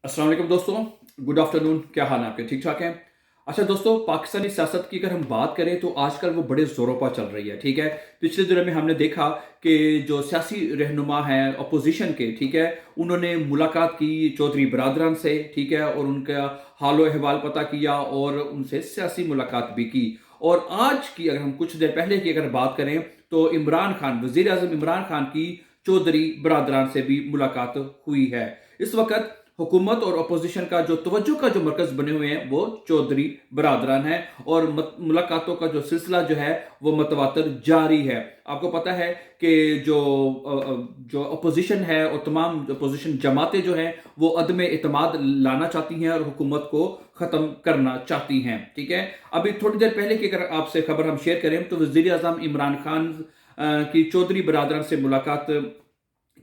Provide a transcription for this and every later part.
अस्सलाम वालेकुम दोस्तों, गुड आफ्टरनून। क्या हाल है आपके? ठीक ठाक हैं? अच्छा दोस्तों, पाकिस्तानी सियासत की अगर हम बात करें तो आजकल वो बड़े ज़ोरों पर चल रही है, ठीक है। पिछले दिनों में हमने देखा कि जो सियासी रहनुमा हैं अपोजिशन के, ठीक है, उन्होंने मुलाकात की चौधरी बरादरान से, ठीक है, और उनका हाल अहवाल पता किया और उनसे सियासी मुलाकात भी की। और आज की अगर हम कुछ देर पहले की अगर बात करें तो इमरान खान, वज़ीर आज़म इमरान खान की चौधरी बरादरान से भी मुलाकात हुई है। इस वक्त हुकूमत और अपोजिशन का जो तवज्जो का जो मरकज बने हुए हैं वो चौधरी बरादरान है, और मुलाकातों का जो सिलसिला जो है वो मतवातर जारी है। आपको पता है कि जो अपोजिशन है और तमाम अपोजिशन जमातें जो हैं वो अदम एतमाद लाना चाहती हैं और हुकूमत को ख़त्म करना चाहती हैं, ठीक है। अभी थोड़ी देर पहले की अगर आपसे खबर हम शेयर करें तो वज़ीर आज़म इमरान खान की चौधरी बरादरान से मुलाकात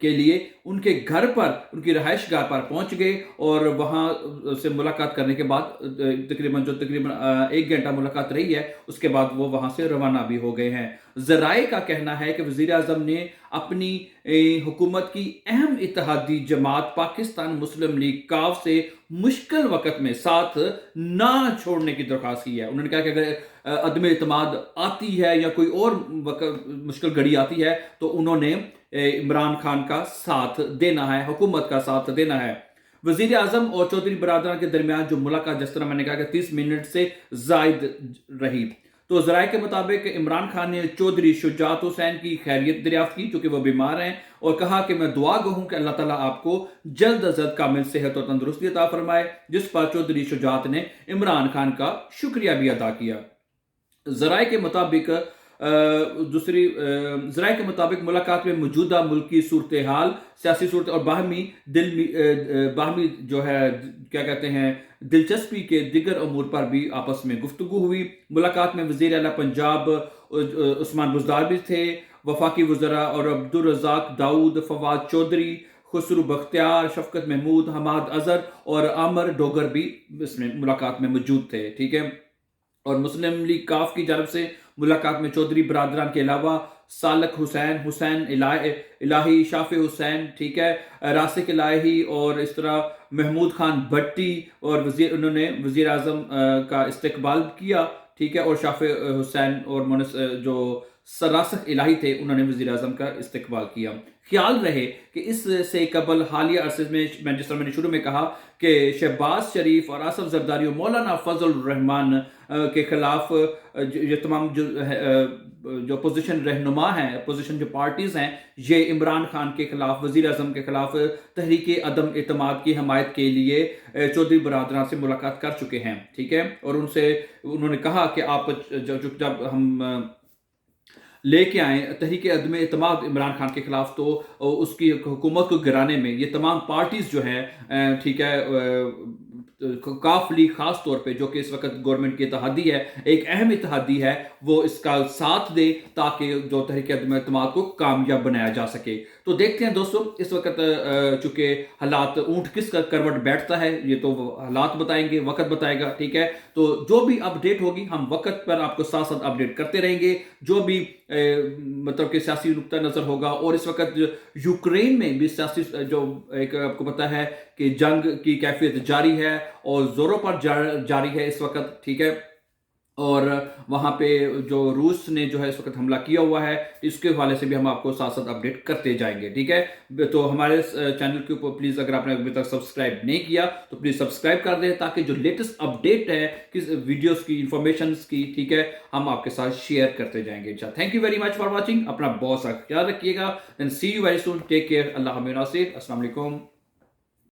के लिए उनके घर पर, उनकी रहायश गाह पर पहुंच गए, और वहां से मुलाकात करने के बाद तकरीबन 1 घंटा मुलाकात रही है। उसके बाद वो वहां से रवाना भी हो गए हैं। जराए का कहना है कि वजीर आजम ने अपनी हुकूमत की अहम इत्तेहादी जमात पाकिस्तान मुस्लिम लीग काफ से मुश्किल वक्त में साथ ना छोड़ने की दरख्वास्त की है। उन्होंने कहा कि अगर अदम इतमाद आती है या कोई और मुश्किल घड़ी आती है तो उन्होंने इमरान खान का साथ देना है, हुकूमत का साथ देना है। वजीर आजम और चौधरी बरादरान के दरमियान जो मुलाकात, जिस तरह मैंने कहा कि 30 मिनट से जायद रही, तो जराये के मुताबिक इमरान खान ने चौधरी शुजात हुसैन की खैरियत दरियाफ्त की, चूंकि वो बीमार हैं, और कहा कि मैं दुआ गो हूं कि अल्लाह ताला आपको जल्द अज जल्द कामिल सेहत और तंदुरुस्ती अता फरमाए। जिस पर चौधरी शुजात ने इमरान खान का शुक्रिया भी अदा किया। जराये के मुताबिक जराये के मुताबिक मुलाकात में मौजूदा मुल्की सूरत हाल, सियासी सूरत और बाहमी जो है क्या कहते हैं दिलचस्पी के दिगर अमूर पर भी आपस में गुफ्तगू हुई। मुलाकात में वज़ीर आला पंजाब उस्मान बुज़दार भी थे। वफाकी वज़रा और अब्दुल रज़ाक दाऊद, फवाद चौधरी, खुसरू बख्तियार, शफकत महमूद, हमाद अजहर और आमर डोगर भी इसमें मुलाकात में मौजूद थे, ठीक है। और मुस्लिम लीग काफ की जानब से मुलाकात में चौधरी बरादरान के अलावा सालक हुसैन, हुसैन इलाही, शाफे हुसैन, ठीक है, रासिक इलाही, और इस तरह महमूद खान भट्टी, और उन्होंने वजीर आजम का इस्तकबाल किया, ठीक है, और शाफे हुसैन और जो सरासक इलाही थे उन्होंने वजीर आजम का इस्तकबाल किया। ख्याल रहे कि इससे कबल हालिया अरसे में जिस तरह मैंने शुरू में कहा कि शहबाज शरीफ और आसफ जरदारी और मौलाना फजल रहमान के खिलाफ ये तमाम जो अपोजिशन रहनुमा हैं, अपोजिशन जो पार्टीज़ हैं, ये इमरान खान के खिलाफ, वज़ीर आज़म के खिलाफ तहरीक अदम एतमाद की हमायत के लिए चौधरी बरादरान से मुलाकात कर चुके हैं, ठीक है। और उन्होंने कहा कि आप जब हम लेके आए तहरीक अदम एतमाद इमरान खान के खिलाफ, तो उसकी हुकूमत को गिराने में ये तमाम पार्टीज जो हैं, ठीक है, काफ लीग खास तौर पे, जो कि इस वक्त गवर्नमेंट की इत्तेहादी है, एक अहम इत्तेहादी है, वो इसका साथ दे ताकि जो तहरीक अदम एतमाद को कामयाब बनाया जा सके। तो देखते हैं दोस्तों, इस वक्त चूंकि हालात, ऊंट किस करवट बैठता है ये तो हालात बताएंगे, वक्त बताएगा, ठीक है। तो जो भी अपडेट होगी हम वक्त पर आपको साथ साथ अपडेट करते रहेंगे। जो भी मतलब कि सियासी नुक्ता नजर होगा, और इस वक्त यूक्रेन में भी सियासी जो एक आपको पता है कि जंग की कैफियत जारी है और जोरों पर जारी है इस वक्त, ठीक है। और वहां पे जो रूस ने जो है इस वक्त हमला किया हुआ है, इसके हवाले से भी हम आपको साथ साथ अपडेट करते जाएंगे, ठीक है। तो हमारे चैनल के ऊपर प्लीज, अगर आपने अभी तक सब्सक्राइब नहीं किया तो प्लीज सब्सक्राइब कर दें, ताकि जो लेटेस्ट अपडेट है किस वीडियोस की, इंफॉर्मेशन की, ठीक है, हम आपके साथ शेयर करते जाएंगे। Thank you very much for watching. अपना बहुत सा ख्याल रखिएगा। Then see you very soon. Take care. Allah नासिर। अस्सलाम वालेकुम।